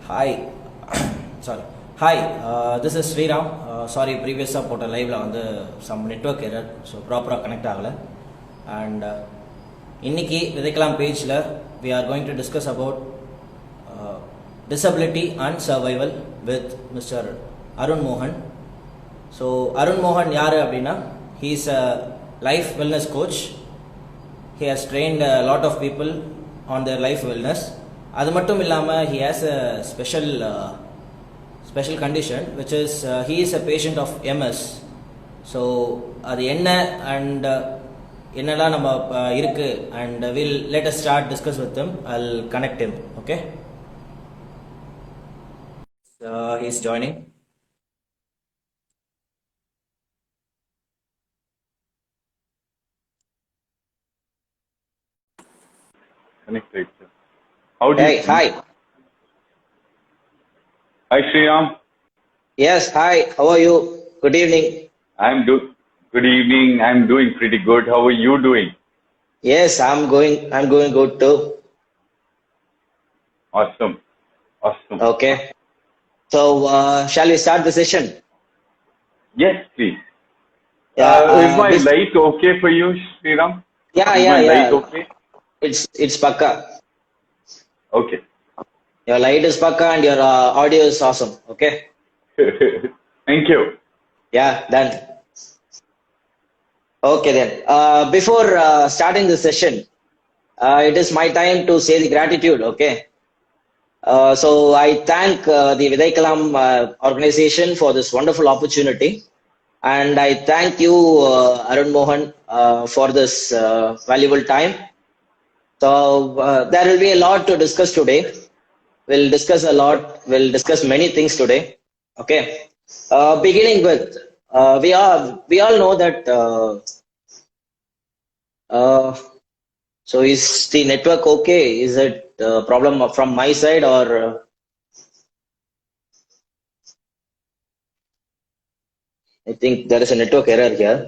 Hi, sorry. Hi, this is Shriram. Sorry, previous put a live on some network error, so proper connect agala. And inniki Vidikalam page we are going to discuss about disability and survival with Mr. Arun Mohan. So Arun Mohan yaru appadina? He is a life wellness coach. He has trained a lot of people on their life wellness. அது மட்டும் இல்லாமல் he has a special condition which is he is a patient of MS. So அது என்ன and என்னெல்லாம் நம்ம இருக்கு and we'll let us start discuss with him. I'll connect him. Okay, he's joining. Connected. How do you? Hi. Hi, Shriram. Yes, hi. How are you? Good evening. Good evening. I'm doing pretty good. How are you doing? Yes, I'm going good too. Awesome. Okay. So, shall we start the session? Yes, please. Yeah. Is my light okay for you, Shriram? Yeah. Light okay? It's Pakka. Okay. Your light is Pakka and your audio is awesome. Okay. Thank you. Yeah, done. Okay then. Before starting the session, it is my time to say the gratitude. Okay. So I thank the Vidikalam organization for this wonderful opportunity, and I thank you, Arun Mohan, for this valuable time. So there will be a lot to discuss today. We'll discuss a lot. We'll discuss many things today. Okay. Beginning with, we all know that. So is the network okay? Is it a problem from my side or? I think there is a network error here.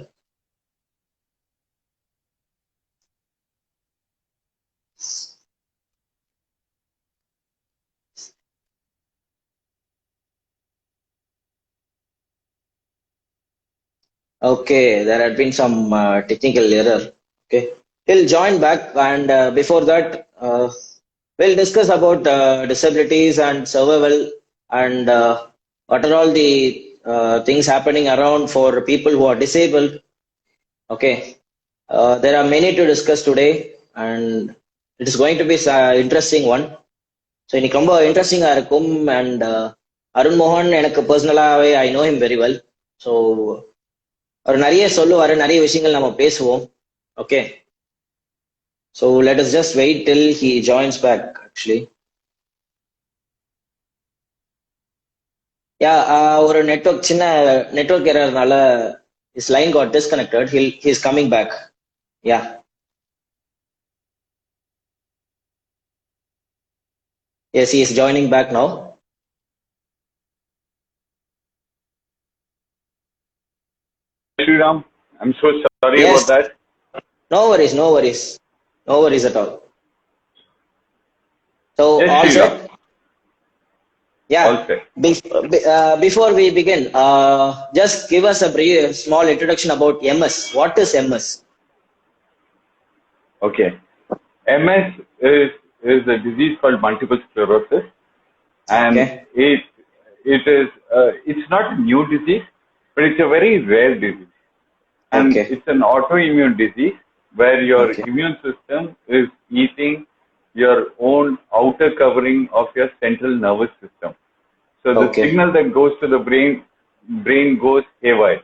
Okay, there had been some technical error. Okay, he'll join back, and before that, we'll discuss about disabilities and survival and what are all the things happening around for people who are disabled. Okay, there are many to discuss today, and it is going to be an interesting one. So இன்னைக்கு ரொம்ப இன்ட்ரெஸ்டிங்காக இருக்கும். And Arun மோகன் எனக்கு பர்சனலாகவே I know him very well. So அவர் நிறைய சொல்லுவார், நிறைய விஷயங்கள் நம்ம பேசுவோம். Okay, so let us just wait till he joins back. Actually yeah, ஒரு சின்ன நெட்வொர்க் எரர்னால his line got disconnected. He's coming back. Yeah. Yes, he is joining back now. Shriram, I'm so sorry Yes. about that. No worries at all. So Yes, all Shriram. set? Yeah. All set. Before we begin, just give us a brief, small introduction about MS. What is MS? Okay. MS is a disease called multiple sclerosis, and Okay. it's not a new disease, but it's a very rare disease, and Okay. it's an autoimmune disease where your Okay. immune system is eating your own outer covering of your central nervous system. So the Okay. signal that goes to the brain goes haywire.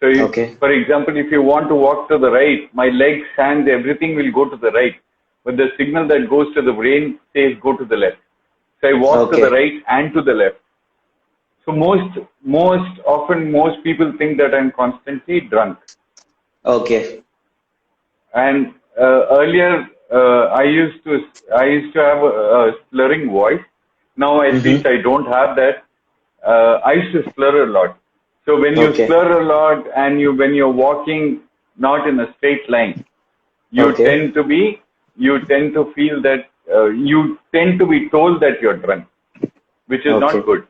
So Okay. for example, if you want to walk to the right, my legs, hands, everything will go to the right. But the signal that goes to the brain says go to the left. So I walk to Okay. the right and to the left. So most often, most people think that I'm constantly drunk. Okay. And earlier, I used to have a slurring voice. Now at least I don't have that. I used to slur a lot. So when you Okay. slur a lot and when you're walking not in a straight line, you Okay. tend to feel that you tend to be told that you're drunk. which is Okay. not good.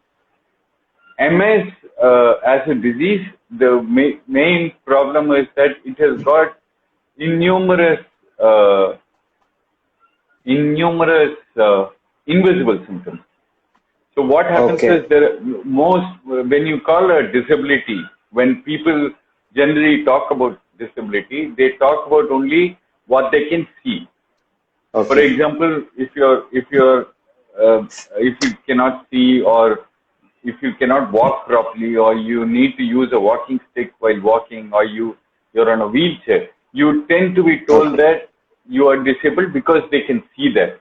MS as a disease, the main problem is that it has got innumerous invisible symptoms. So what happens Okay. is when you call a disability, when people generally talk about disability, they talk about only what they can see. For Okay. example, if you cannot see, or if you cannot walk properly, or you need to use a walking stick while walking, or you're on a wheelchair, you tend to be told Okay. that you are disabled because they can see that.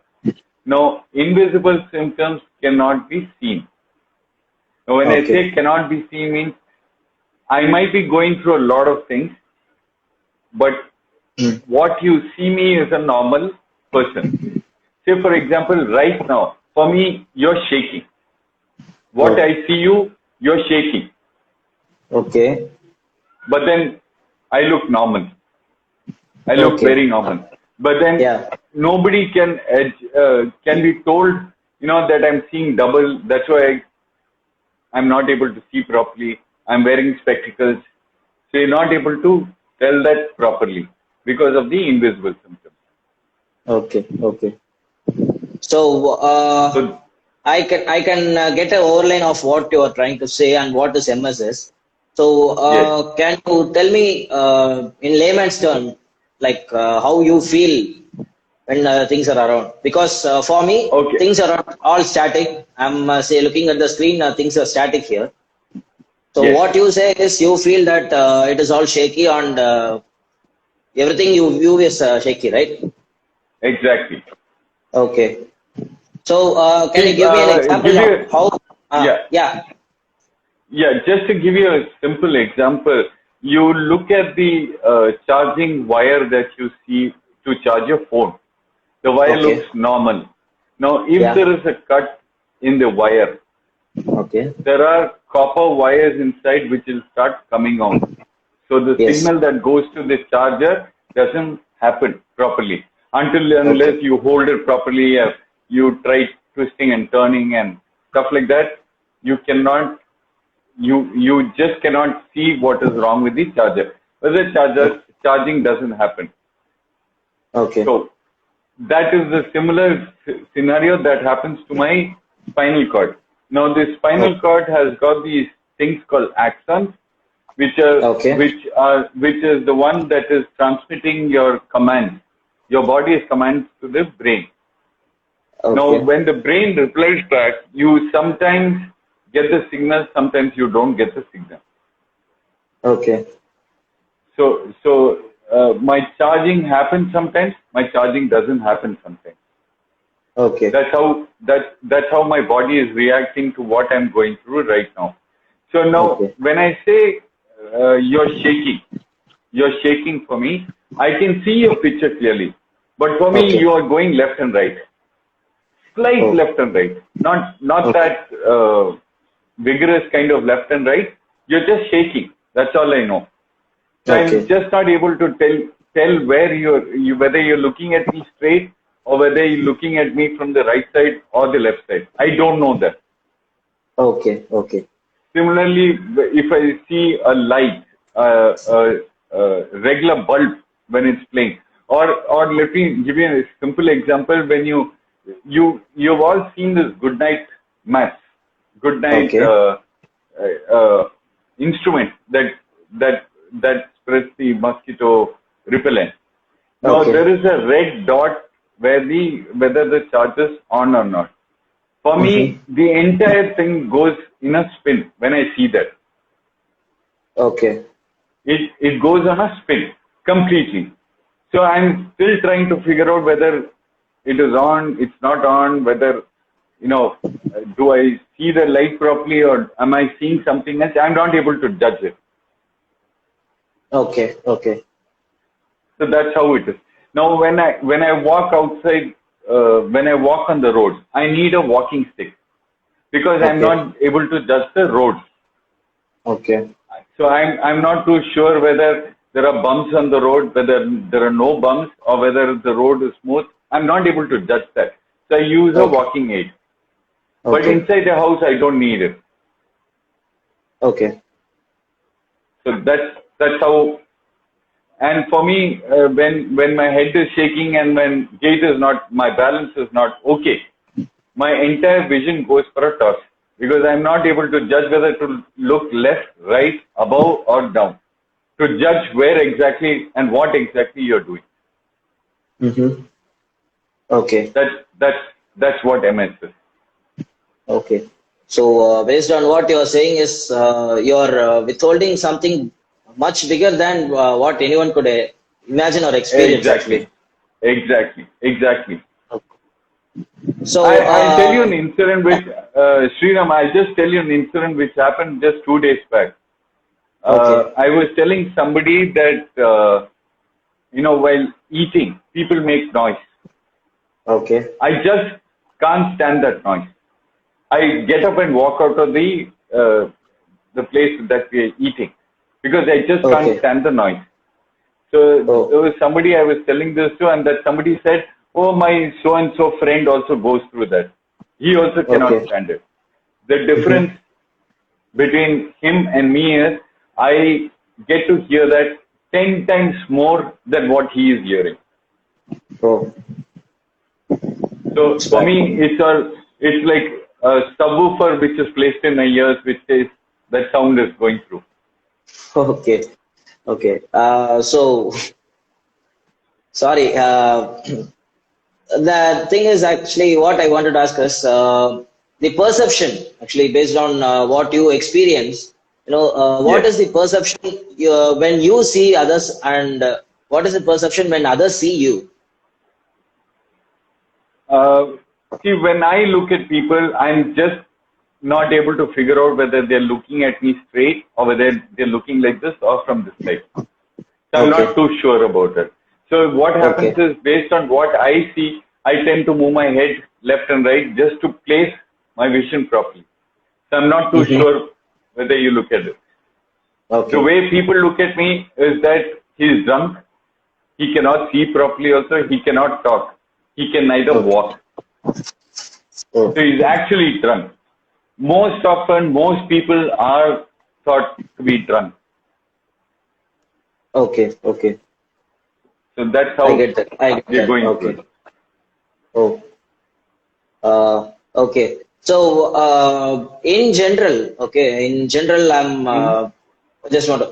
Now, invisible symptoms cannot be seen. Now, when I Okay. say cannot be seen, means I might be going through a lot of things, but Mm. what you see me is a normal person. Say, for example, right now, for me, you're shaking. What Oh. I see you, you're shaking. Okay. But then I look normal. I look Okay. very normal. But then Yeah. nobody can be told, that I'm seeing double. That's why I'm not able to see properly. I'm wearing spectacles. So you're not able to tell that properly because of the invisible symptoms. Okay. Okay. So So I can get an overline of what you are trying to say and what this MS is. So yes, can you tell me in layman's term, like how you feel when things are around? Because for me, okay, things are all static. I'm say looking at the screen, things are static here. So yes, what you say is you feel that it is all shaky and everything you view is shaky, right? exactly. Okay. So can you See, give me an example give of you, how? yeah, Yeah. yeah. Just to give you a simple example, you look at the charging wire that you see to charge your phone. The wire looks Okay. normal. Now, if Yeah. there is a cut in the wire, Okay. there are copper wires inside which will start coming out. So the Yes. signal that goes to the charger doesn't happen properly until Okay. unless you hold it properly. You try twisting and turning and stuff like that. You cannot. You just cannot see what is wrong with the charger. But the charger Okay. charging doesn't happen. Okay. So that is the similar scenario that happens to my spinal cord. Now, the spinal Okay. cord has got these things called axons, Okay. which is the one that is transmitting your commands, your body's commands to the brain. Now, Okay. when the brain replies back, you sometimes get the signal, sometimes you don't get the signal. Okay. So my charging happens sometimes, my charging doesn't happen sometimes. Okay. That's how my body is reacting to what I'm going through right now. So now, Okay. when I say you're shaking for me. I can see your picture clearly, but for me, Okay. you are going left and right, slight Oh. left and right, not Okay. that vigorous kind of left and right. You're just shaking. That's all I know. So I'm Okay. just not able to tell where whether you're looking at me straight or whether you're looking at me from the right side or the left side. I don't know that. Okay. Okay. Similarly, if I see a light, regular bulb when it's playing, or let me give you a simple example. When you've all seen this good night mass, good night Okay. instrument that spreads the mosquito repellent. Now Okay. there is a red dot whether the charge is on or not. For Mm-hmm. me, the entire thing goes in a spin when I see that. Okay. It goes on a spin completely. So I'm still trying to figure out whether it is on, it's not on, whether, do I see the light properly or am I seeing something else? I'm not able to judge it. Okay. Okay. So that's how it is. Now, when I walk outside, when I walk on the road, I need a walking stick because I'm Okay. not able to judge the road. Okay. So I'm not too sure whether there are bumps on the road, whether there are no bumps, or whether the road is smooth. I'm not able to judge that. So I use a Okay. walking aid. But Okay. inside the house, I don't need it. Okay. So that's how. And for me, when my head is shaking and when gait is not, my balance is not okay, my entire vision goes for a toss because I'm not able to judge whether to look left, right, above, or down. To judge where exactly and what exactly you're doing. Mm-hmm. Okay. That's what MS is. Okay. So, based on what you're saying is you're withholding something much bigger than what anyone could imagine or experience, Exactly. actually. Exactly. So, I'll tell you an incident which, Shriram, I'll just tell you an incident which happened just 2 days back. okay. I was telling somebody that, while eating, people make noise. Okay. I just can't stand that noise. I get up and walk out of the place that we're eating because I just can't Okay. stand the noise. So Oh. there was somebody I was telling this to, and that somebody said, "Oh, my so and so friend also goes through that. He also cannot Okay. stand it." The Mm-hmm. difference between him and me is I get to hear that 10 times more than what he is hearing. Oh. So It's for bad. me, it's like a subwoofer which is placed in my ears, which says that sound is going through. Okay. Okay. So, sorry. The thing is actually what I wanted to ask is the perception actually based on what you experience. What Yes. is the perception when you see others, and what is the perception when others see you? Uh, See, when I look at people, I'm just not able to figure out whether they're looking at me straight or whether they're looking like this or from this side. So I'm not Okay. too sure about it. So what happens Okay. is based on what I see, I tend to move my head left and right just to place my vision properly. So I'm not too Mm-hmm. sure whether you look at it. The Okay. way people look at me is that he's drunk, he cannot see properly also, he cannot talk, he can neither Okay. walk. Oh. So he's actually drunk. Most often, most people are thought to be drunk. Okay. Okay. So that's I how get that. I get we're that. going through Okay. it. Oh. Okay. So, in general, Hmm? I just want to,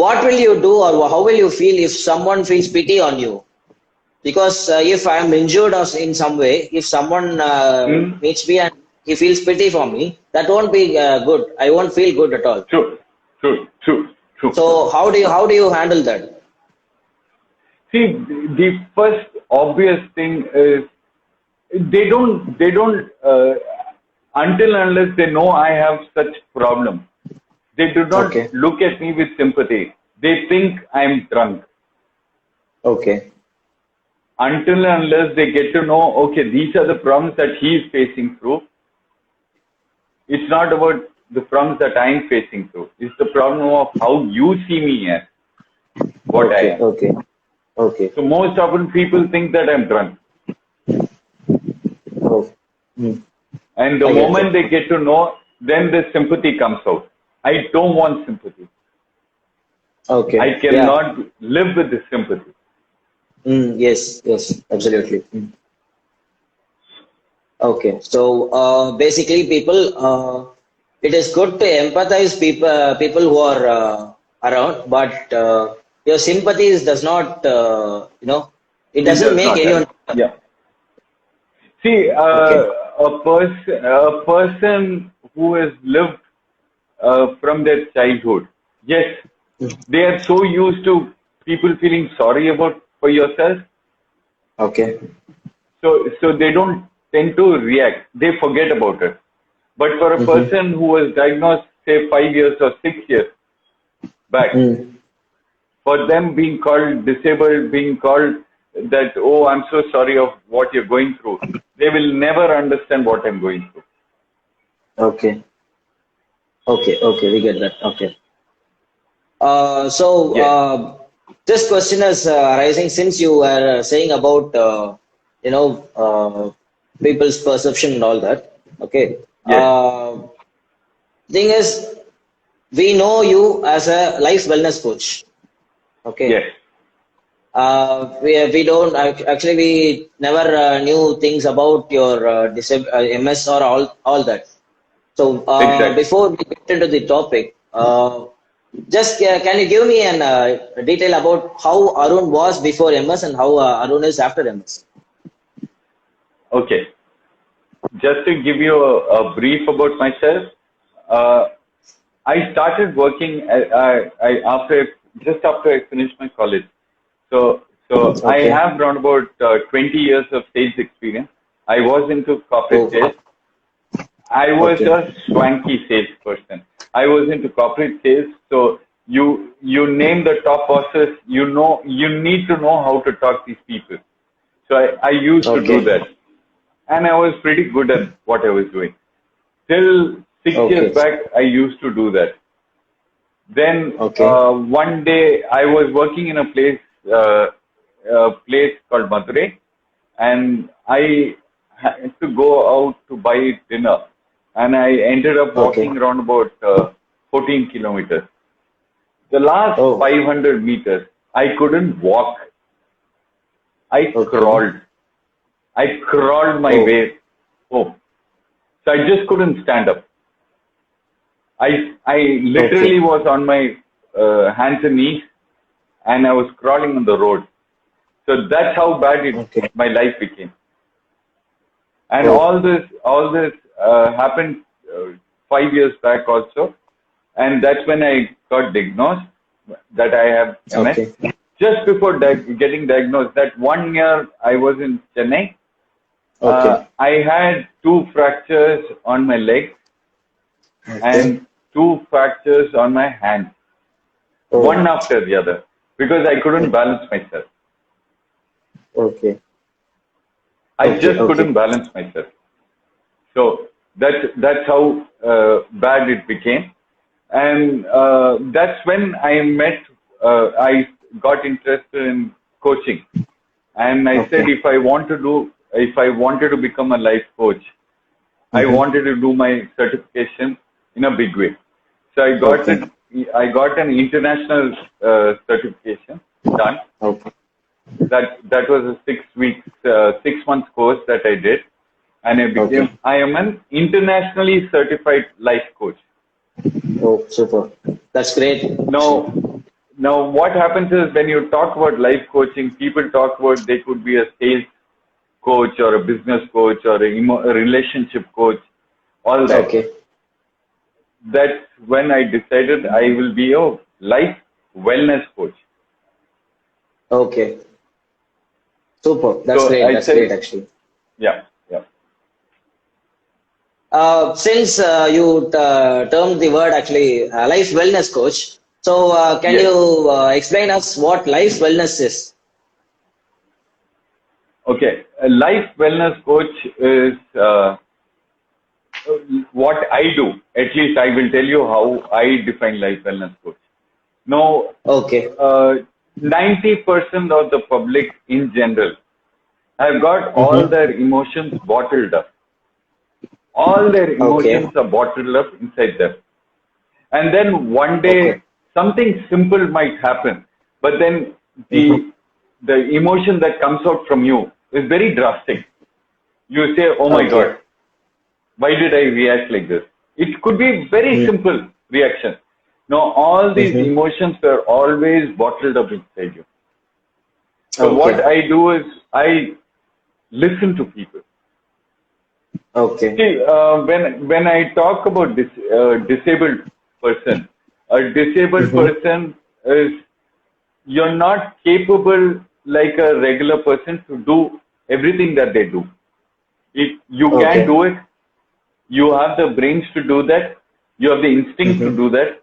what will you do or how will you feel if someone feels pity on you? Because if I am injured or in some way, if someone Hmm? meets me and he feels pity for me, that won't be good. I won't feel good at all. True, true, true, true. So, how do you handle that? See, the first obvious thing is they don't until unless they know I have such problem, they do not Okay. look at me with sympathy. They think I'm drunk. Okay. Until unless they get to know, okay, these are the problems that he is facing through. It's not about the problems that I'm facing through. It's the problem of how you see me as what I Okay. am. Okay. Okay. So most often people think that I'm drunk. Oh. Hmm. And the I get that. moment they get to know, then the sympathy comes out. I don't want sympathy. Okay. I Yeah. cannot live with this sympathy. Yes. Yes. Absolutely. Okay, so basically, it is good to empathize people who are around, but your sympathies does not, it It doesn't does make not help. anyone. Yeah. See, Okay, a person who has lived from their childhood, yes, they are so used to people feeling sorry about for yourself, okay, so they don't tend to react. They forget about it. But for a mm-hmm. person who was diagnosed, say, 5 years or 6 years back, Mm. for them being called disabled, being called that, oh, I'm so sorry of what you're going through, they will never understand what I'm going through. Okay, okay, we get that. Okay, so Yes. this question is arising since you were saying about you know uh, people's perception and all that. Okay. Yes, Thing is, we know you as a life wellness coach. Okay. yes, We don't actually we never knew things about your MS or all that. So exactly. before we get into the topic, just can you give me an detail about how Arun was before MS and how Arun is after MS? Okay. Just to give you a brief about myself, uh, I started working after just after I finished my college. So I Okay. have around about 20 years of sales experience. I was into corporate Oh, sales. I was okay. a swanky salesperson. I was into corporate sales. So you name the top bosses, you need to know how to talk these people. So I used to do Okay. that, and I was pretty good at what I was doing. Till 6 years Okay. back, I used to do that. Then Okay. one day I was working in a place called Madurai, and I had to go out to buy dinner, and I ended up Okay. walking around about 14 kilometers. The last Oh, 500 meters, I couldn't walk. I okay. crawled. I crawled my Oh, way home. So I just couldn't stand up. I literally okay. was on my hands and knees, and I was crawling on the road. So that's how bad Okay. my life became. And Oh, all this happened 5 years back also, and that's when I got diagnosed that I have MS. okay. Just before getting diagnosed, that 1 year I was in Chennai. Okay. I had two fractures on my leg Okay. and two fractures on my hand, one Oh, after the other, because I couldn't balance myself. okay. I Okay. just couldn't Okay. balance myself. So that's how bad it became, and that's when I met. I got interested in coaching, and I said Okay. if I wanted to become a life coach, I Mm-hmm. wanted to do my certification in a big way. So I got Okay. it. I got an international certification done. Okay. That was a 6 weeks, 6 months course that I did, and Okay. I am an internationally certified life coach. Oh, super. That's great, actually. Now, now what happens is when you talk about life coaching, people talk about they could be a sales coach or a business coach or a relationship coach, all that. Okay. That's when I decided I will be a life wellness coach. Okay. Super. That's So great. I That's great, said, actually. yeah, yeah, Since you termed the word actually life wellness coach, so can yes. you explain us what life wellness is? Okay. A life wellness coach is what I do. At least I will tell you how I define life wellness coach. Now, Okay. uh, 90% of the public in general have got all Mm-hmm. their emotions bottled up. All their Okay. emotions are bottled up inside them. And then one Okay. day something simple might happen, but then Mm-hmm. the emotion that comes out from you is very drastic. You say, "Oh my Okay. God, why did I react like this?" It could be very simple reaction. Now, all these Mm-hmm. emotions are always bottled up inside you. So what Okay. I do is I listen to people. Okay. See, when I talk about this disabled person, a disabled Mm-hmm. person is you're not capable like a regular person to do everything that they do. If you can Okay. do it, you have the brains to do that, you have the instinct to Mm-hmm. do that,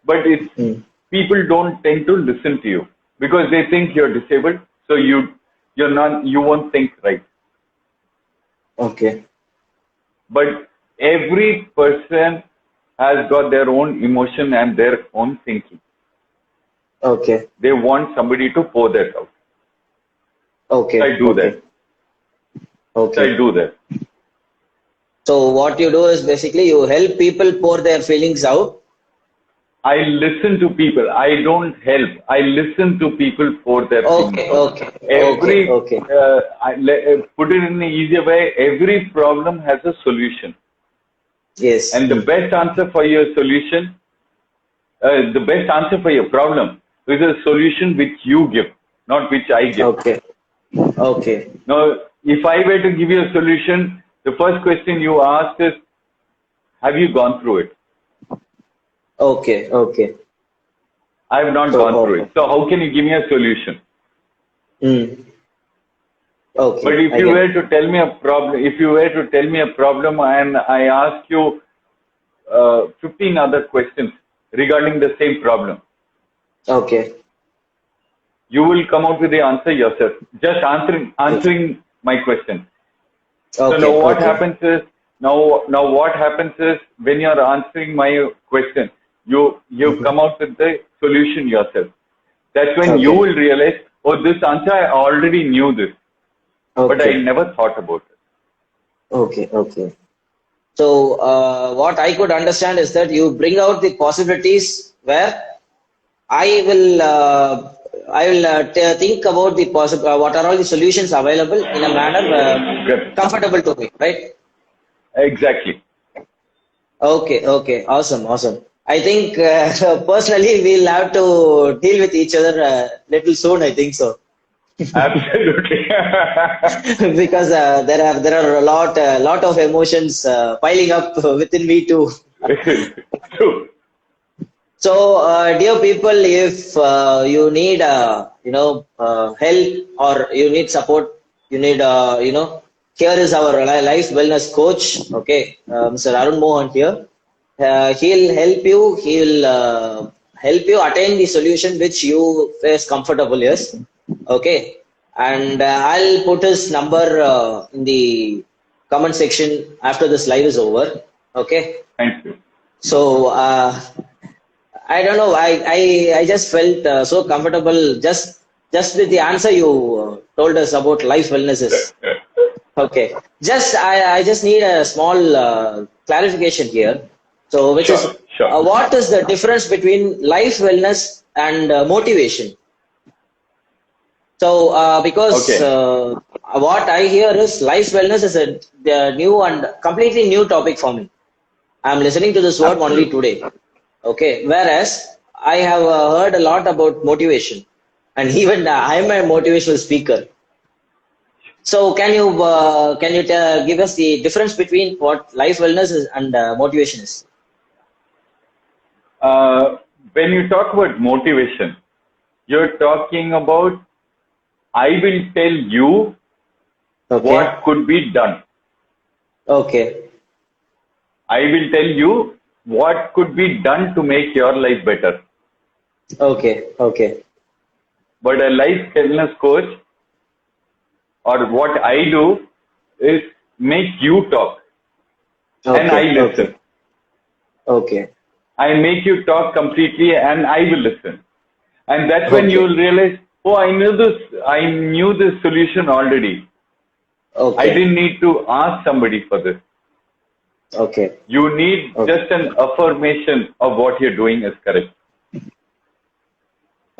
but it's Mm. people don't tend to listen to you because they think you're disabled, so you won't think right. Okay. But every person has got their own emotion and their own thinking. Okay. They want somebody to pour that out. So Okay. I do that. Okay. So I Okay. do that. So what you do is basically you help people pour their feelings out. I listen to people. I don't help. I listen to people pour their feelings Okay, out. okay, okay, okay. Put it in an easier way, every problem has a solution. Yes. And the best answer for your solution, the best answer for your problem is a solution which you give, not which I give. Okay. Okay. Now, if I were to give you a solution, the first question you asked is, have you gone through it? Okay. Okay. I have not gone through it. So how can you give me a solution? Mm. Okay. But if you were to tell me a problem, and I ask you 15 other questions regarding the same problem, Okay. you will come out with the answer yourself. Just answering my question. So Okay. now what Okay. happens is when you are answering my question, you come out with the solution yourself. That's when you Okay. will realize, oh, this answer I already knew this, but I Okay. never thought about it. Okay. Okay. So what I could understand is that you bring out the possibilities where I will think about the what are all the solutions available in a manner Good. comfortable to me, right? Exactly. Okay, okay, awesome, awesome. I think personally we'll have to deal with each other little soon. I think so. Absolutely. Because there are a lot of emotions piling up within me too. True. So, dear people, if you need help or you need support, you need here is our life wellness coach. Okay, Mr. Arun Mohan here. He'll help you. He'll help you attain the solution which you face comfortable. Yes. Okay. And I'll put his number in the comment section after this live is over. Okay. Thank you. So I don't know. I just felt so comfortable just with the answer you told us about life wellnesses. Okay. I just need a small clarification here. So which is Sure. what is the difference between life wellness and motivation? So because Okay. what I hear is life wellness is the new and completely new topic for me. I'm listening to this word only Absolutely. today. Okay. Whereas I have heard a lot about motivation, and even I'm a motivational speaker. So can you give us the difference between what life wellness is and motivation is? When you talk about motivation, you're talking about I will tell you Okay. what could be done. Okay. I will tell you what could be done to make your life better. Okay. Okay. But a life wellness coach, or what I do, is make you talk and I Okay. Okay. listen. Okay. I make you talk completely and I will listen. And that's when you Okay. will realize, oh, I knew this solution already. I Okay. didn't need to ask somebody for this. Okay. You need Okay. just an affirmation of what you're doing is correct.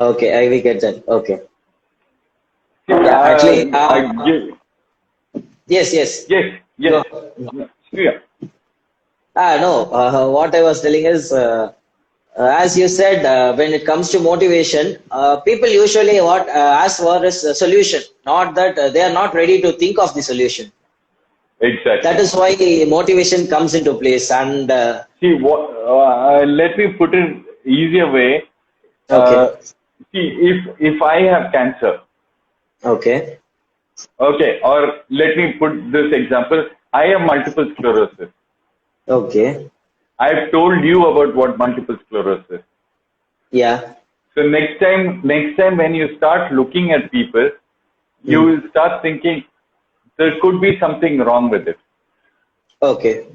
Okay. I will get that. Okay. See, Yeah. Actually. Yes. Yes. yes. Go. Yeah. No. What I was telling is, as you said, when it comes to motivation, people usually what ask for is a solution, not that they are not ready to think of the solution. That Exactly. is why motivation comes into place. And See, let me put it easier way. Uh, okay, see, if I have cancer, okay, okay, or let me put this example. I have multiple sclerosis. okay, I've told you about what multiple sclerosis. yeah, So next time when you start looking at people, you mm, will start thinking there could be something wrong with it. okay,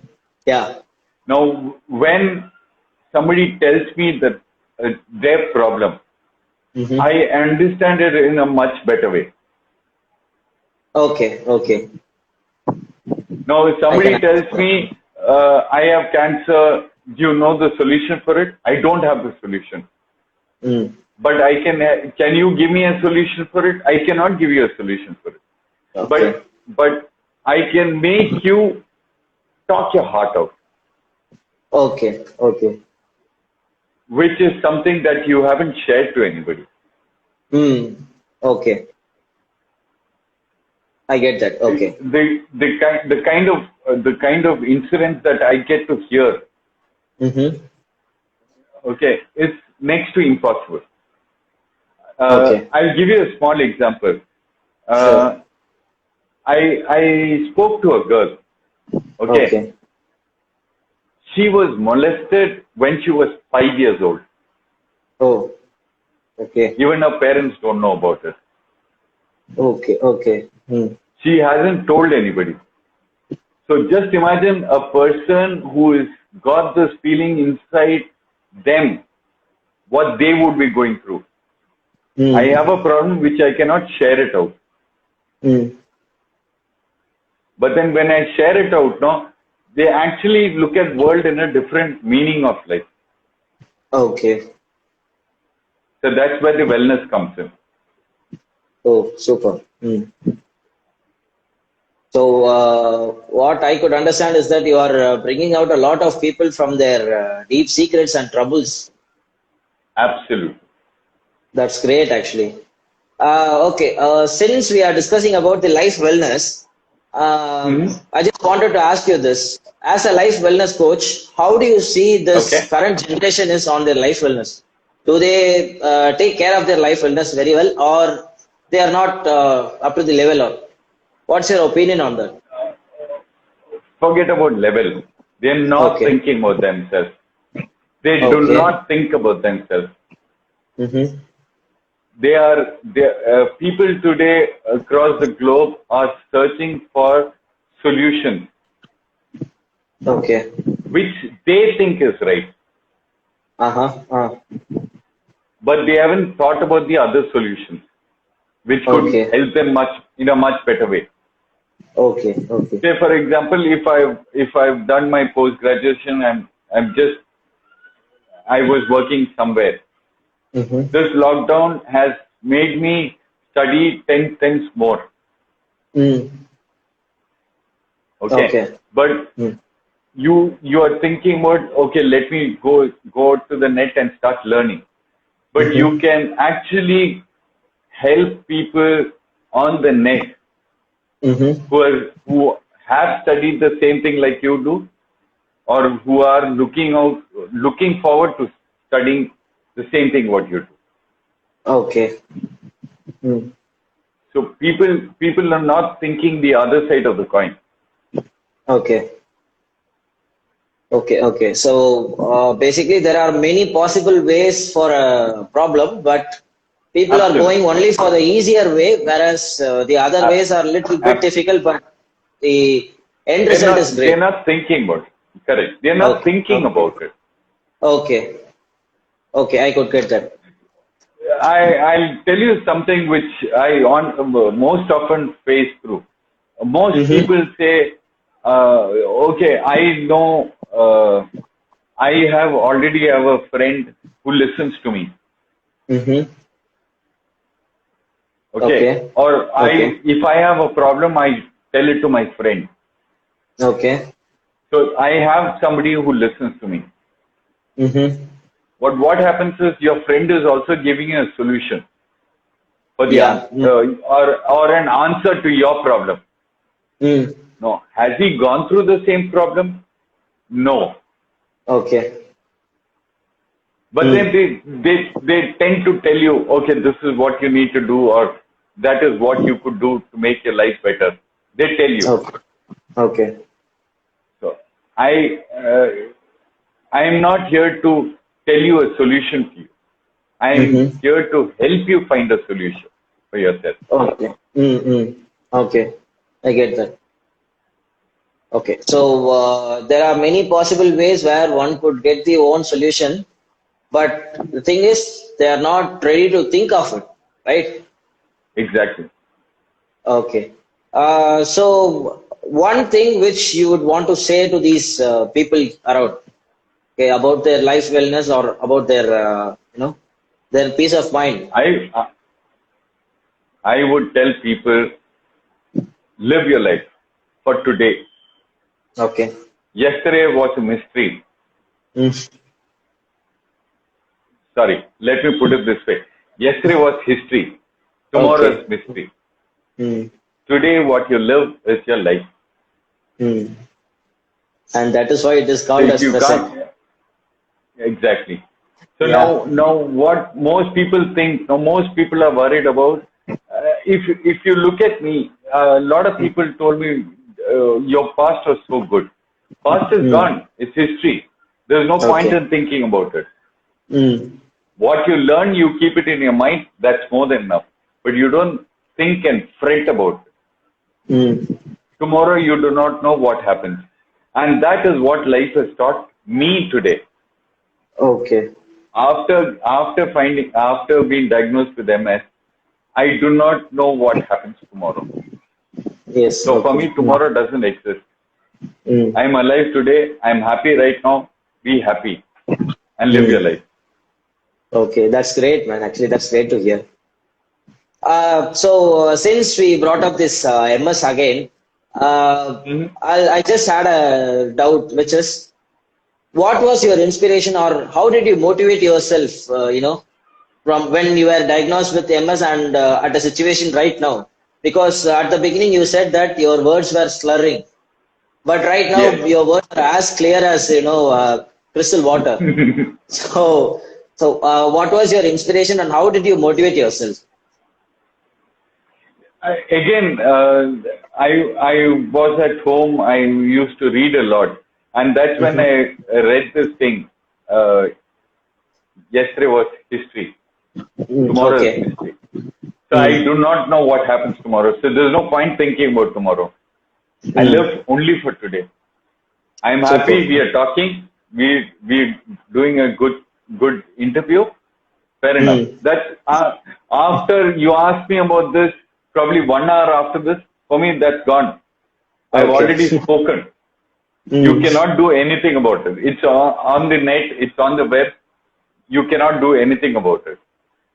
yeah, Now, when somebody tells me that their problem, mm-hmm. I understand it in a much better way. Okay, okay, Now, if I somebody can tells understand. me, I have cancer, do you know the solution for it? I don't have the solution. Mm. But can you give me a solution for it? I cannot give you a solution for it. Okay. But I can make you talk your heart out, Okay. Okay. which is something that you haven't shared to anybody. Mm. Okay. I get that. Okay. The kind of incidents that I get to hear, Mm-hmm. okay, it's next to impossible. Okay. I'll give you a small example. Sure. Uh, I spoke to a girl. Okay, Okay. she was molested when she was 5 years old. Oh. Okay. Even her parents don't know about it. Okay. Okay. Mm. She hasn't told anybody. So just imagine a person who is got this feeling inside them, what they would be going through. I have Mm. a problem which I cannot share it out. Mm. But then when I share it out, no, they actually look at world in a different meaning of life. Okay. So that's where the wellness comes in. Oh, super. Mm. So, what I could understand is that you are bringing out a lot of people from their deep secrets and troubles. Absolutely. That's great, actually. Okay, since we are discussing about the life wellness, Hmm. I just wanted to ask you this. As a life wellness coach, how do you see this Okay. current generation is on their life wellness? Do they take care of their life wellness very well, or they are not up to the level? Or what's your opinion on that? Forget about level. They're not Okay, thinking about themselves. They do okay. not think about themselves. Mm-hmm. People today across the globe are searching for solutions Okay. which they think is right, Uh-huh. but they haven't thought about the other solutions which could Okay. help them much in a much better way. Okay. Okay. Say for example, if I've done my post graduation and I was working somewhere. Mm-hmm. This lockdown has made me study 10 times more. Mm. Okay, Okay. but Mm. you are thinking about, okay, let me go to the net and start learning. But you Mm-hmm. can actually help people on the net Mm-hmm. who have studied the same thing like you do, or who are looking forward to studying the same thing what you do. Okay. Mm. So people are not thinking the other side of the coin. Okay. Okay. Okay. So basically, there are many possible ways for a problem, but people are going Absolutely. only for the easier way, whereas the other Uh, ways are a little bit ab- difficult, but the end they're result is not they're great. not thinking about it. Correct. They're not Okay. thinking Okay. about it. Okay. Okay. I could get that. I'll tell you something which most often face through. Most Mm-hmm. people say, okay, I know, I already have a friend who listens to me. Mm-hmm. Okay. Okay. Or Okay. if I have a problem, I tell it to my friend. Okay. So I have somebody who listens to me. Mm-hmm. What happens is your friend is also giving you a solution for the Yeah. Mm. or an answer to your problem. Mm. No, has he gone through the same problem? No, Okay. but then Mm. they tend to tell you, okay, this is what you need to do, or that is what you could do to make your life better. They tell you. Okay. Okay. So I am not here to tell you a solution to you. I am Mm-hmm. here to help you find a solution for yourself. Okay. Mm-hmm. Okay. I get that. Okay. So there are many possible ways where one could get the own solution, but the thing is, they are not ready to think of it, right? Exactly. Okay. So one thing which you would want to say to these people around, okay, about their life wellness or about their, their peace of mind. I would tell people, live your life for today. Okay. Yesterday was a mystery. Mm. Sorry, let me put it this way. Yesterday was history. Tomorrow Okay. is mystery. Mm. Today, what you live is your life. Mm. And that is why it is So called if as you present. can't, exactly. So Yeah. now what most people think, now most people are worried about. If you look at me, a lot of Mm. people told me your past was so good. Past is Mm. gone. It's history. There's no point Okay. in thinking about it. Mm. What you learn, you keep it in your mind. That's more than enough. But you don't think and fret about it. Mm. Tomorrow you do not know what happens. And that is what life has taught me today. Okay. After being diagnosed with MS, I do not know what happens tomorrow. Yes. So for Okay. me, tomorrow doesn't exist. Mm. I'm alive today. I'm happy right now. Be happy and live your Mm. life. Okay. That's great, man. Actually, that's great to hear. Since we brought up this MS again, Mhm. I just had a doubt, which is, what was your inspiration, or how did you motivate yourself, from when you were diagnosed with MS and at a situation right now? Because at the beginning you said that your words were slurring, but right now Yes. your words are as clear as, crystal water. What was your inspiration and how did you motivate yourself? Again, I was at home. I used to read a lot, and that's when Hmm. I read this thing. Uh, Yesterday was history. Mm, Tomorrow is okay. mystery. So I Mm, do not know what happens tomorrow. So there's no point thinking about tomorrow. I mm. live only for today. I'm Super. happy we are talking. We doing a good interview. Fair enough. Mm. That's after you ask me about this, probably 1 hour after this, for me that's gone. I've Okay. already spoken. You Mm. cannot do anything about it. It's on the net. It's on the web. You cannot do anything about it.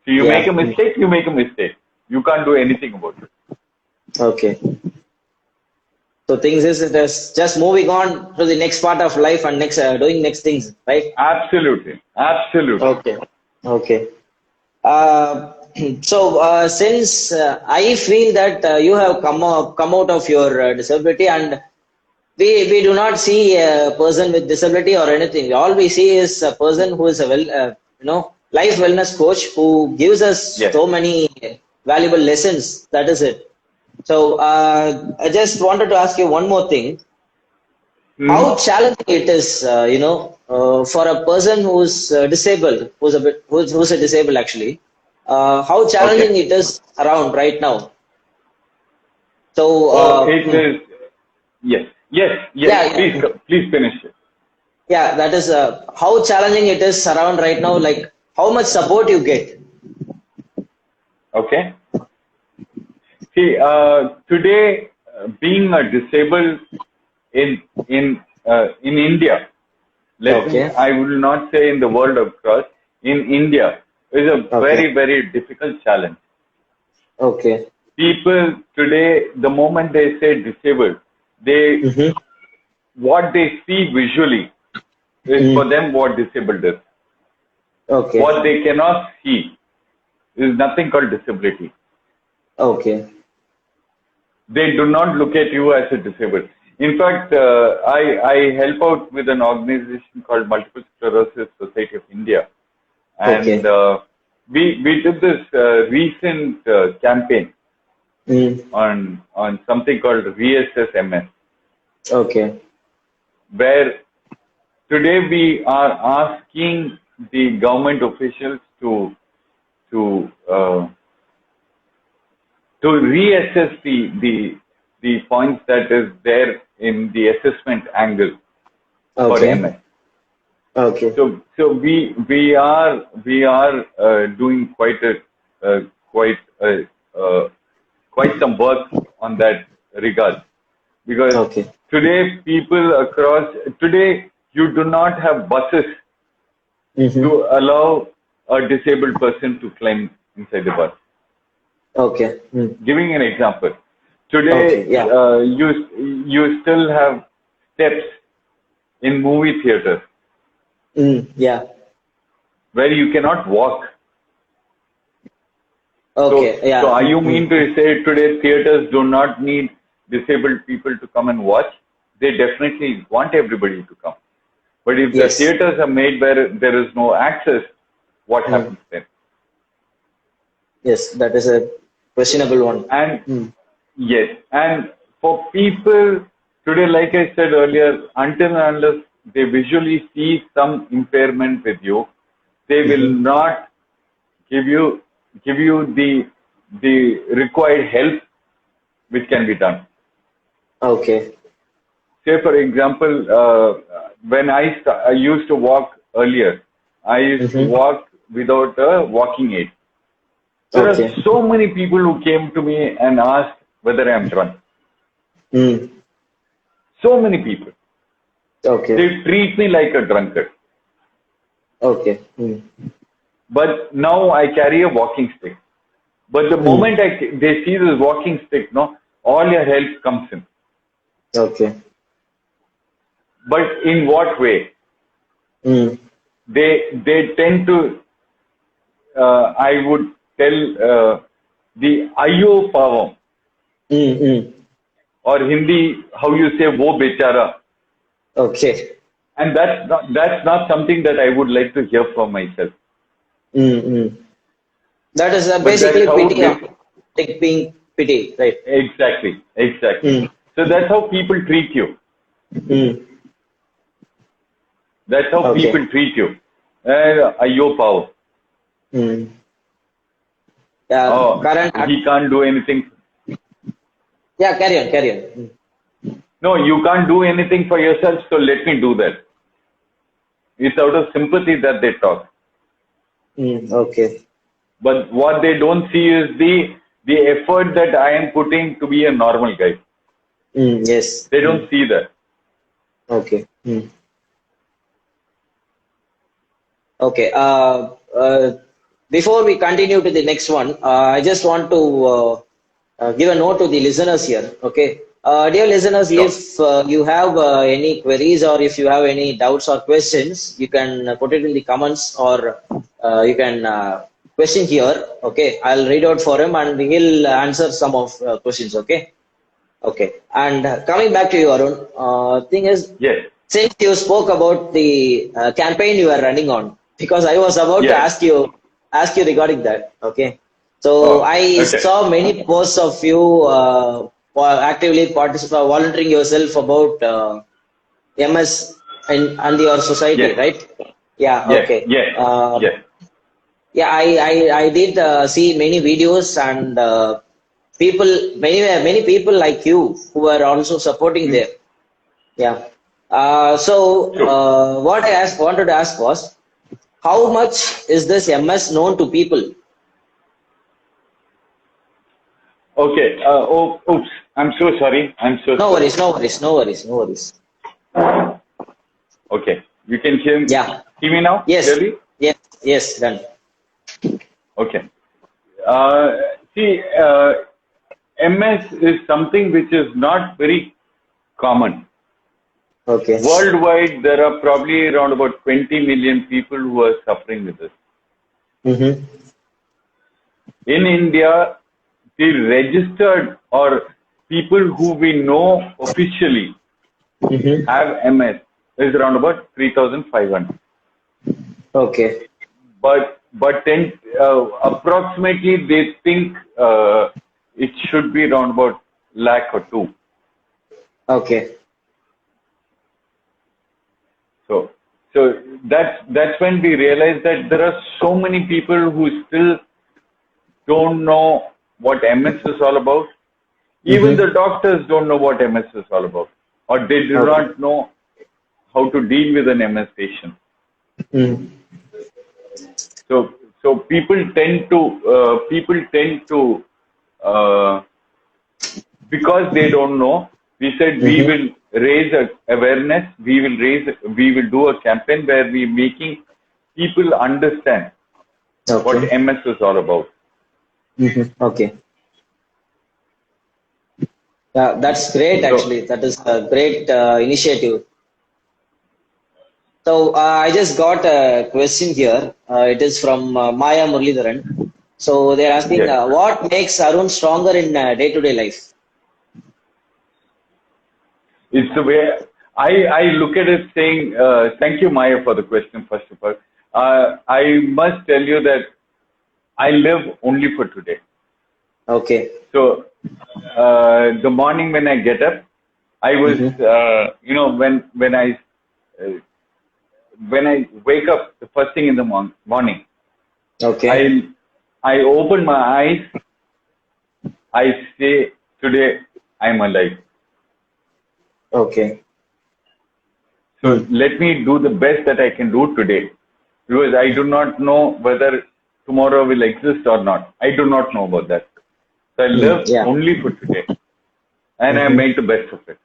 So you make Yeah. a Mm. mistake, you make a mistake. You can't do anything about it. Okay. So things is it is just moving on to the next part of life and next doing next things, right? Absolutely. Absolutely. Okay. Okay. Uh, since I feel that you have come out of your disability, and we do not see a person with disability or anything. All we see is a person who is a life wellness coach who gives us Yes. so many valuable lessons. That is it. So I just wanted to ask you one more thing. How Hmm. challenging it is, for a person who's disabled, who's a disabled actually. How challenging Okay. it is around right now. So Oh, it is. Yes. Yes. Yes. yeah, Please, yeah. please finish it. Yeah, that is how challenging it is around right now. Like how much support you get. Okay. See, today, being a disabled in India, let me. Okay, I will not say in the world across. In India, is a okay, very difficult challenge. okay. People today, the moment they say disabled, they Mm-hmm. what they see visually is for Mm. them what disabled is. Okay, What they cannot see is nothing called disability. okay, They do not look at you as a disabled. In fact, I help out with an organization called Multiple Sclerosis Society of India, and okay. we did this recent campaign Mm. on something called Reassess MS, Okay, where today we are asking the government officials to to reassess the points that is there in the assessment angle for okay, MS. okay, So we are doing uh, quite some work on that regard. because Okay. today today you do not have buses Mm-hmm. to allow a disabled person to climb inside the bus. Okay. Giving an example, Okay. today Yeah. you still have steps in movie theaters Yeah. where you cannot walk. Okay. So Yeah. are you mean to say today theaters do not need disabled people to come and watch? They definitely want everybody to come. But if the Yes. theaters are made where there is no access, what happens then? Yes. That is a questionable one. And yes, and for people today, like I said earlier, until and unless they visually see some impairment with you, they will not give you the required help which can be done. Okay. Say for example, when I used to walk earlier, I used to walk without a walking aid. There are Okay. so many people who came to me and asked whether I am drunk. So many people. Okay. They treat me like a drunkard. Okay. But now I carry a walking stick. But the moment they see this walking stick, no, all your help comes in. Okay. But in what way? They tend to, I would tell, the ayo pavam, or Hindi, how you say wo bechara. Okay. And that's not something that I would like to hear from myself. That is But basically that's how pity, being pity, right? exactly. So that's how people treat you. That's how Okay. people treat you. Ayo pao. Yeah. Oh, Current. he can't do anything. Yeah. Carry on. Carry on. No, you can't do anything for yourself, so let me do that. It's out of sympathy that they talk. Okay. But what they don't see is the effort that I am putting to be a normal guy. Yes. They don't see that. Okay. Okay. Before we continue to the next one, I just want to give a note to the listeners here. Okay. Dear listeners, Sure. if you have any queries or if you have any doubts or questions, you can put it in the comments or you can question here. Okay. I'll read out for him and he'll answer some of questions. Okay. Okay. And coming back to you, Arun, thing is, Yes. since you spoke about the campaign you are running on, because I was about to Yes. ask you regarding that. Okay, so Oh, I okay. saw many posts of you actively volunteering yourself about MS and your society, Yes. right? Yeah. Yes. Okay. Yes. Yes. Yeah, I did see many videos and people, many people like you who are also supporting there. Yeah. True. What wanted to ask was, how much is this MS known to people? Okay. Oops. I'm so sorry. I'm so No sorry. worries, no worries, no worries, no worries. Okay. You can Yeah. hear me now Yes. clearly? Yes. Yes. Done. Okay. See, MS is something which is not very common. Okay. Worldwide, there are probably around about 20 million people who are suffering with this. In India, the registered or people who we know officially have MS is around about 3,500. Okay. But then approximately they think it should be around about lakh or two. Okay. So that's when we realize that there are so many people who still don't know what MS is all about. Even the doctors don't know what MS is all about, or they do not know how to deal with an MS patient. So people tend to because they don't know, We said we will raise awareness. We will do a campaign where we making people understand what Okay. MS is all about. Okay. Yeah, that's great. So, Actually, that is a great initiative. So I just got a question here. It is from Maya Muralidharan. So they're asking, yes, what makes Arun stronger in day-to-day life? it's the way I look at it. Saying thank you, Maya, for the question. First of all, I must tell you that I live only for today. Okay. So the morning when I get up, I was uh, when I wake up the first thing in the morning, Okay. I open my eyes. I say today I'm alive. Okay. So let me do the best that I can do today, because I do not know whether tomorrow will exist or not. I do not know about that. So I live Yeah. only for today, and I make the best of it.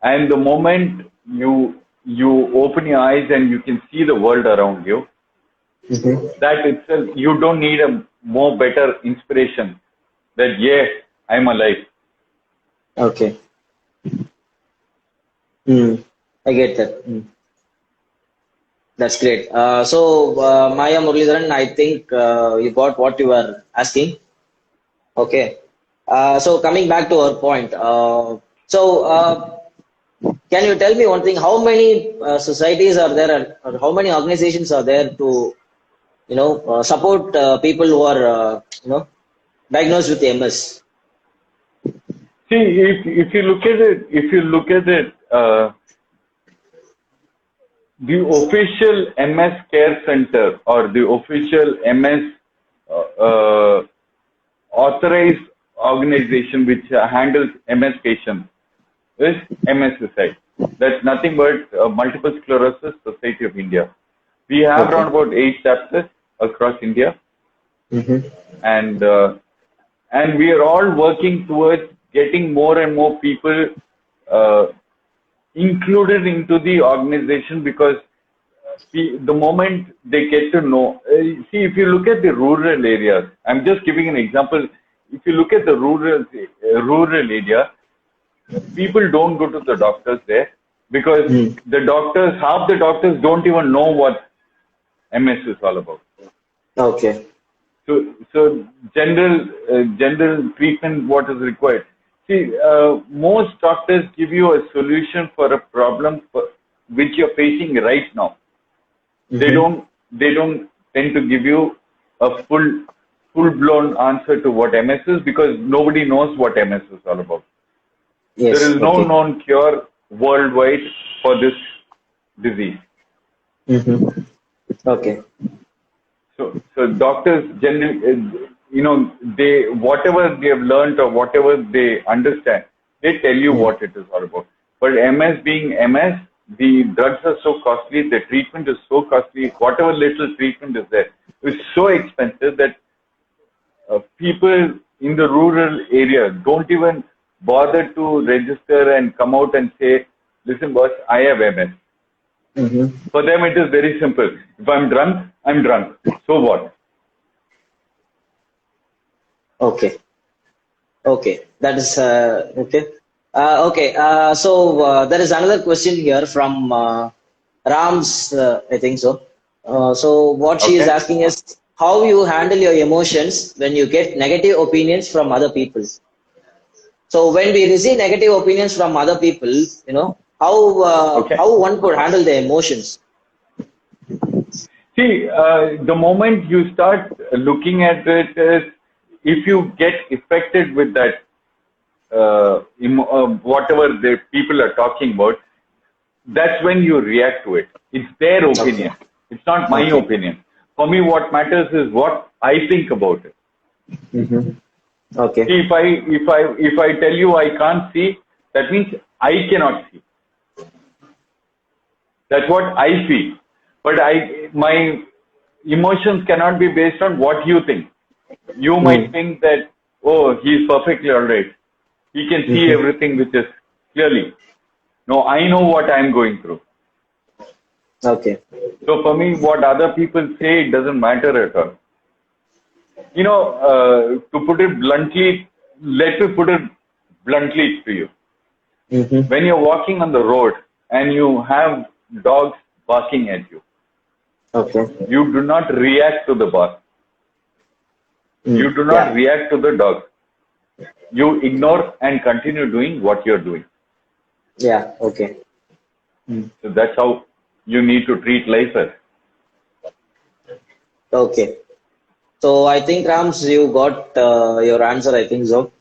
And the moment you open your eyes and you can see the world around you, that itself, you don't need a more better inspiration that yeah, I'm alive. Okay. I get that. That's great. Maya Muralidharan, I think you got what you were asking. Okay. So coming back to our point. Can you tell me one thing? How many societies are there, or how many organizations are there to, support people who are, diagnosed with MS? See, if you look at it, the official MS Care Center or the official MS authorized organization which handles MS patients is MSSI. That's nothing but Multiple Sclerosis Society of India. We have Okay. around about 8 chapters across India, and we are all working towards getting more and more people uh, included into the organization, because the moment they get to know, see, if you look at the rural areas, I'm just giving an example. If you look at the rural area, people don't go to the doctors there because half the doctors don't even know what MS is all about. Okay. So general treatment, what is required. See, most doctors give you a solution for a problem which you're facing right now. They don't tend to give you a full blown answer to what MS is, because nobody knows what MS is all about. There Yes. is no Okay. known cure worldwide for this disease. Okay. So doctors generally, they, whatever they have learned or whatever they understand, they tell you what it is all about. But MS being MS, the drugs are so costly, the treatment is so costly. Whatever little treatment is there, it's so expensive that people in the rural area don't even bother to register and come out and say, "Listen, boss, I have MS." For them, it is very simple. If I'm drunk, I'm drunk. So what? Okay. Okay. That is okay. Okay. There is another question here from Ram's, I think so. So what she is Okay. asking is how you handle your emotions when you get negative opinions from other people. So when we receive negative opinions from other people, Okay. how one could handle the emotions. See, the moment you start looking at it as, if you get affected with that, whatever the people are talking about, that's when you react to it. It's their Okay. opinion. It's not my Okay. opinion. For me, what matters is what I think about it. Okay. See, if I tell you I can't see, that means I cannot see. That's what I feel. But my emotions cannot be based on what you think. You might think that, oh, he's perfectly all right. He can see everything which is clearly. No, I know what I'm going through. Okay. So for me, what other people say, it doesn't matter at all. To put it bluntly, let me put it bluntly to you. Mm-hmm. When you're walking on the road and you have dogs barking at you, Okay. you do not react to the bark. You do not Yeah. react to the dog. You ignore and continue doing what you're doing. Yeah. Okay. So that's how you need to treat life as. Okay. So I think Rams, you got your answer. I think so.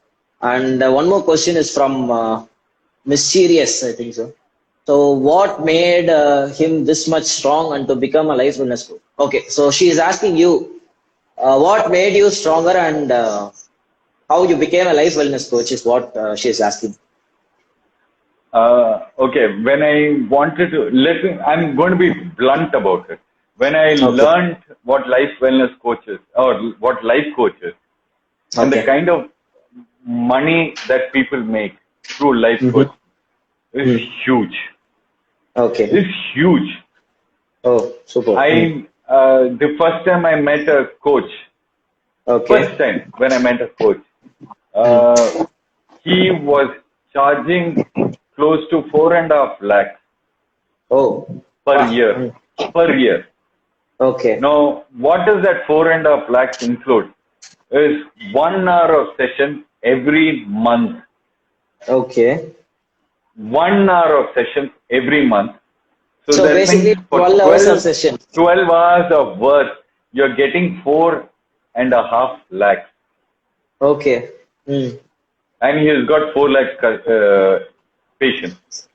And one more question is from Mysterious. I think so. So what made him this much strong and to become a life wellness coach? Okay. So she is asking you, what made you stronger and how you became a life wellness coach is what she is asking. Okay, when I wanted to, I'm going to be blunt about it. When I Okay. learned what life wellness coaches or what life coaches and the Okay. kind of money that people make through life Mm-hmm. coach is huge. Okay. It's huge. Oh, super. The first time I met a coach, Okay. first time when I met a coach, Mm. he was charging close to 4.5 lakhs Oh. per Wow. year. Per year. Okay. Now, what does that 4.5 lakhs include? Is 1 hour of session every month. Okay. 1 hour of session every month. So So that means basically for 12 hours of session. 12 hours of work, you're getting 4.5 lakhs. Okay. Mm. And he has got 4 lakhs patients.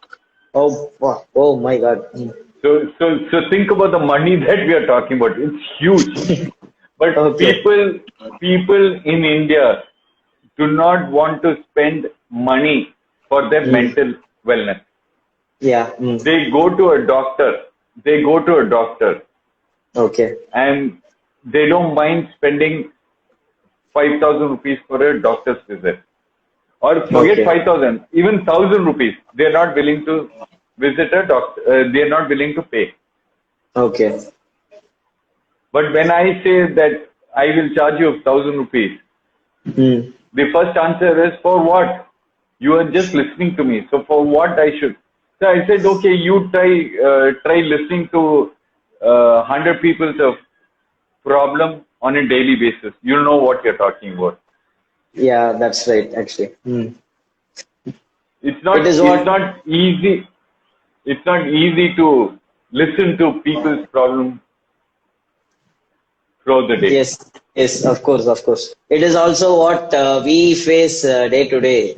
Oh, wow. Oh my God. Mm. So think about the money that we are talking about. It's huge. But Okay. people in India do not want to spend money for their Mm. mental wellness. Yeah. Mm. They go to a doctor. They go to a doctor Okay. and they don't mind spending 5,000 rupees for a doctor's visit. Or forget Okay. 5,000, even 1,000 rupees. They're not willing to visit a doctor. They're not willing to pay. Okay. But when I say that I will charge you 1,000 rupees, Mm. the first answer is for what? You are just listening to me. So for what I should? So I said, okay, you try listening to 100 people's problem on a daily basis. You know what you're talking about. Yeah, that's right, actually. Mm. It's It not is it's what, not easy. It's not easy to listen to people's problem throughout the day. yes, yes, of course, of course. It is also what we face day to day.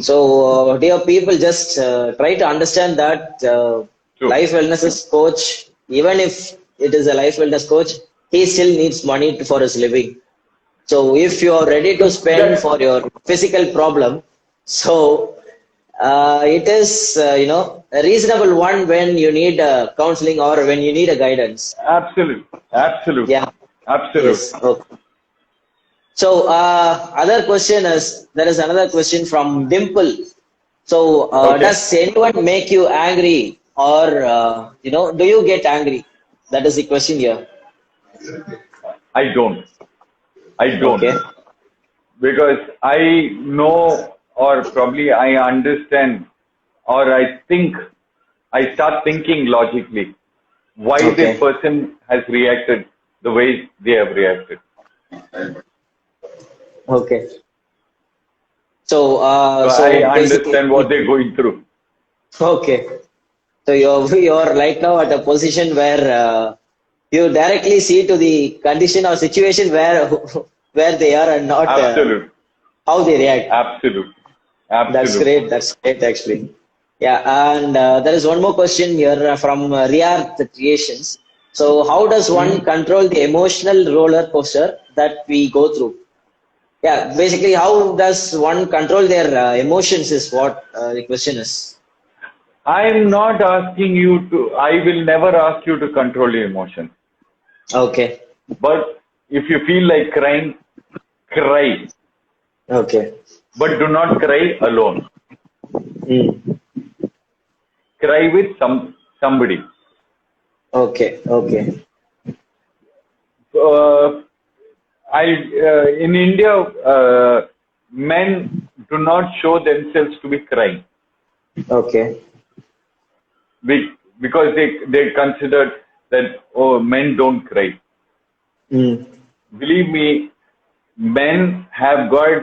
So, dear people, just try to understand that True. life wellness is coach, even if it is a life wellness coach, he still needs money for his living. So, if you are ready to spend That for your physical problem, so it is, a reasonable one when you need counseling or when you need a guidance. absolute, absolute, Yeah. absolute. Yes. Okay. So, other question is there is another question from Dimple. So, Okay. does anyone make you angry, or do you get angry? That is the question here. I don't. I don't. Okay. Because I know or probably I understand or I think I start thinking logically why this Okay. person has reacted the way they have reacted. Okay. So, So I so basically, understand what they're going through. okay. So you're right now at a position where you directly see to the condition or situation where where they are and not Absolute. how they react. Absolute. That's Absolute. great. That's great, actually. Yeah, and there is one more question here from Riyadh Creations. So, how does one Hmm? control the emotional roller coaster that we go through? Yeah, basically, how does one control their emotions is what the question is. I'm not asking you to, I will never ask you to control your emotions. Okay, But if you feel like crying, cry. okay, but do not cry alone. Mm. Cry with somebody. Okay. Okay. Uh, in India, men do not show themselves to be crying Okay. because they consider that, oh, men don't cry. Mm. Believe me, men have got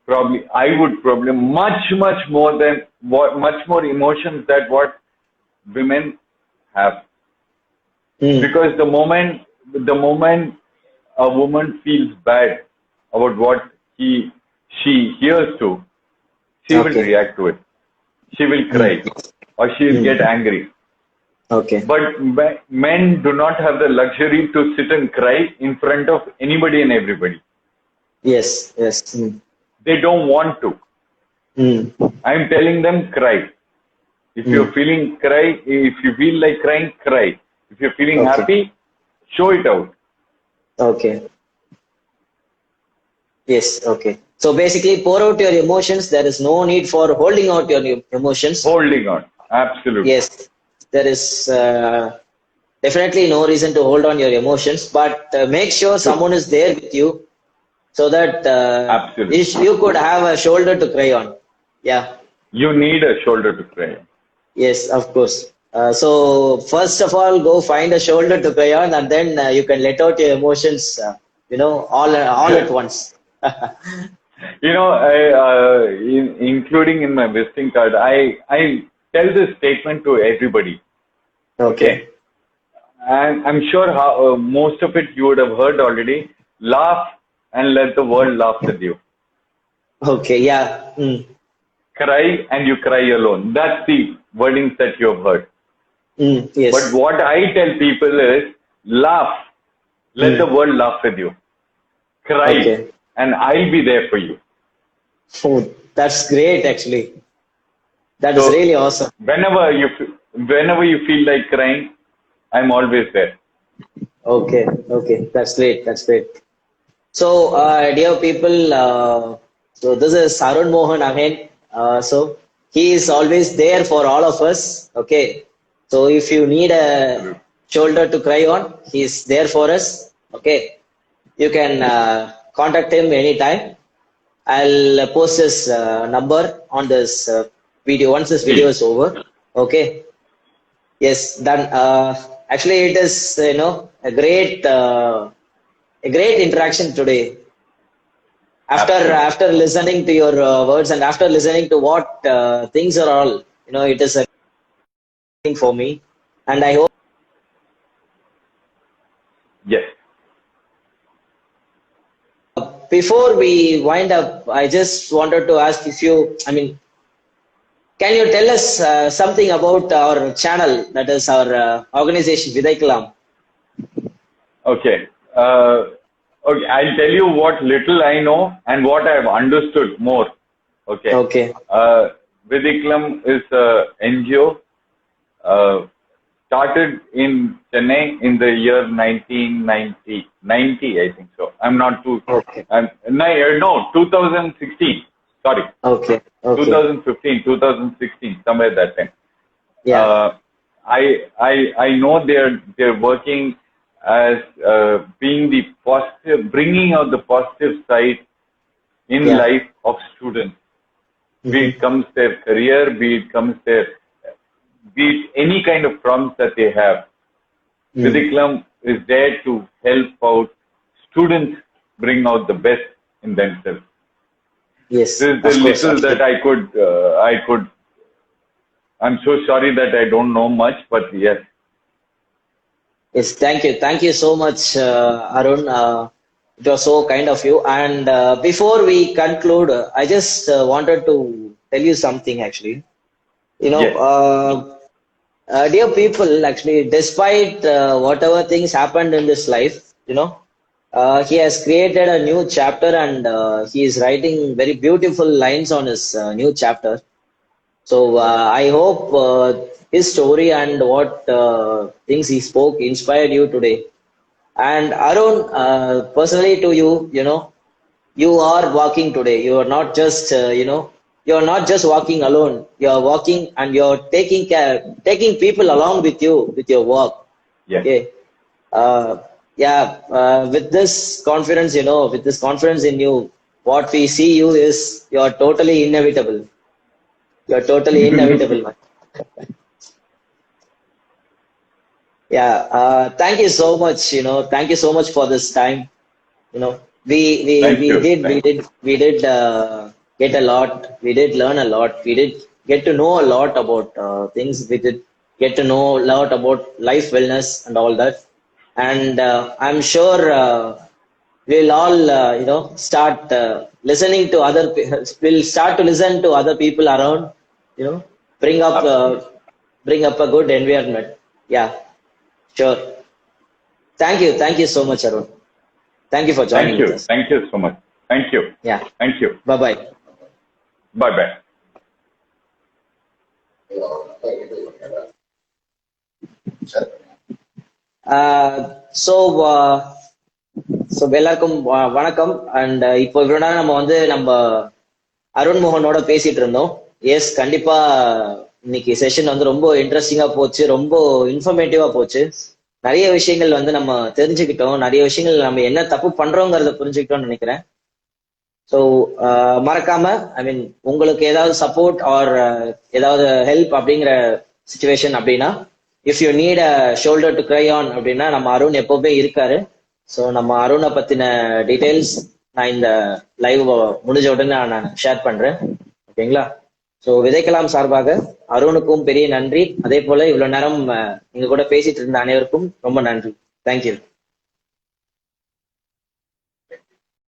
probably much more than much more emotions than what women have. Mm. Because the moment a woman feels bad about what she hears to, she will Okay. react to it. She will cry Mm. or she will get Mm. angry. Okay. But men do not have the luxury to sit and cry in front of anybody and everybody. Yes. Yes. Mm. They don't want to. Mm. I'm telling them, cry. If you're Mm. feeling cry, if you feel like crying, cry. If you're feeling Okay. happy, show it out. Okay. Yes. Okay. So basically, pour out your emotions. There is no need for holding out your emotions. Holding on. Absolutely. Yes, there is definitely no reason to hold on your emotions, but make sure True. someone is there with you so that Absolutely. you could have a shoulder to cry on. Yeah. You need a shoulder to cry on. Yes, of course. So first of all, go find a shoulder to cry on, and then you can let out your emotions. All at once. Including in my visiting card, I tell this statement to everybody. Okay, Okay. and I'm sure most of it you would have heard already. Laugh and let the world laugh with you. Okay. Yeah. Mm. Cry and you cry alone. That's the wordings that you have heard. Mm. But Yes. what I tell people is laugh, let the Mm. world laugh with you. Cry, Okay. and I'll be there for you. Oh, that's great, actually. That is So really awesome. whenever you feel like crying, I'm always there. Okay, okay, that's great. That's great. So, dear people, so this is Arun Mohan again. So he is always there for all of us. Okay. So if you need a Absolutely. shoulder to cry on, he is there for us. Okay. You can contact him anytime. I'll post his number on this video once this video Please. is over. Okay. Yes, done. Actually, it is a great interaction today. Absolutely. After listening to your words and after listening to what things are all, it is a thing for me. And I hope Yes. before we wind up, I just wanted to ask if you, I mean, can you tell us something about our channel, that is our organization, Vidai Kalam? Okay. Okay. I'll tell you what little I know and what I've understood more. Okay. Okay, Uh, Vidiklam is a NGO uh, started in Chennai in the year 1990, I think so. I'm not too. okay, No, 2016. Sorry, okay, okay. 2015, 2016, somewhere that time. Yeah, Uh, I know they're working as being the positive, bringing out the positive side in yeah. life of students. Be Hmm. it comes their career, be it any kind of problems that they have. Mm. Vidiklam is there to help out students bring out the best in themselves. Yes, This is the of course, little that absolutely. I could. I'm so sorry that I don't know much, but yes, Yes, thank you so much, Arun. It was so kind of you. And before we conclude, I just wanted to tell you something actually. You know, yes, dear people, actually, despite whatever things happened in this life, he has created a new chapter and he is writing very beautiful lines on his new chapter. So I hope his story and what things he spoke inspired you today. And Arun, personally to you, you are walking today. You are not just, you are not just walking alone. You are walking and you are taking people along with you with your walk. Yes. Okay. Uh, yeah. With this confidence, with this confidence in you, what we see you is you are totally inevitable. You are totally inevitable, man. Yeah. Thank you so much. Thank you so much for this time. you know we we Thank we you. did we Thank did we did get a lot. We did learn a lot. We did get to know a lot about things. We did get to know a lot about life wellness and all that. And I'm sure we'll all start listening to we'll start to listen to other people around. you know bring up Absolutely. bring up a good environment. Yeah, sure. Thank you so much, Arun. Thank you for joining Thank with you. us. Thank you so much. Thank you. Yeah. Thank you. Bye bye. Bye bye. So so எல்லாருக்கும் வணக்கம். And இப்போ இவ்வளோ நேரம் நம்ம நம்ம அருண் மோகனோட பேசிட்டு இருந்தோம். S, கண்டிப்பா இன்னைக்கு செஷன் ரொம்ப இன்ட்ரெஸ்டிங்கா போச்சு, ரொம்ப இன்ஃபர்மேட்டிவா போச்சு. நிறைய விஷயங்கள் நம்ம தெரிஞ்சுக்கிட்டோம், நிறைய விஷயங்கள் நம்ம என்ன தப்பு பண்றோங்கிறத புரிஞ்சுக்கிட்டோம்னு நினைக்கிறேன். ஸோ மறக்காம, ஐ மீன், உங்களுக்கு ஏதாவது சப்போர்ட் ஆர் ஏதாவது ஹெல்ப் அப்படிங்கிற சுச்சுவேஷன் அப்படின்னா, if you need a shoulder to cry on அப்படின்னா நம்ம அருண் எப்பவுமே இருக்காரு. ஸோ நம்ம அருணை பத்தின டீடைல்ஸ் நான் இந்த லைவ் முடிஞ்ச உடனே நான் ஷேர் பண்றேன். ஓகேங்களா? ஸோ விதைக்கலாம் சார்பாக அருணுக்கும் பெரிய நன்றி. அதே போல இவ்வளவு நேரம் நீங்க கூட பேசிட்டு இருந்த அனைவருக்கும் ரொம்ப நன்றி. தேங்க்யூ.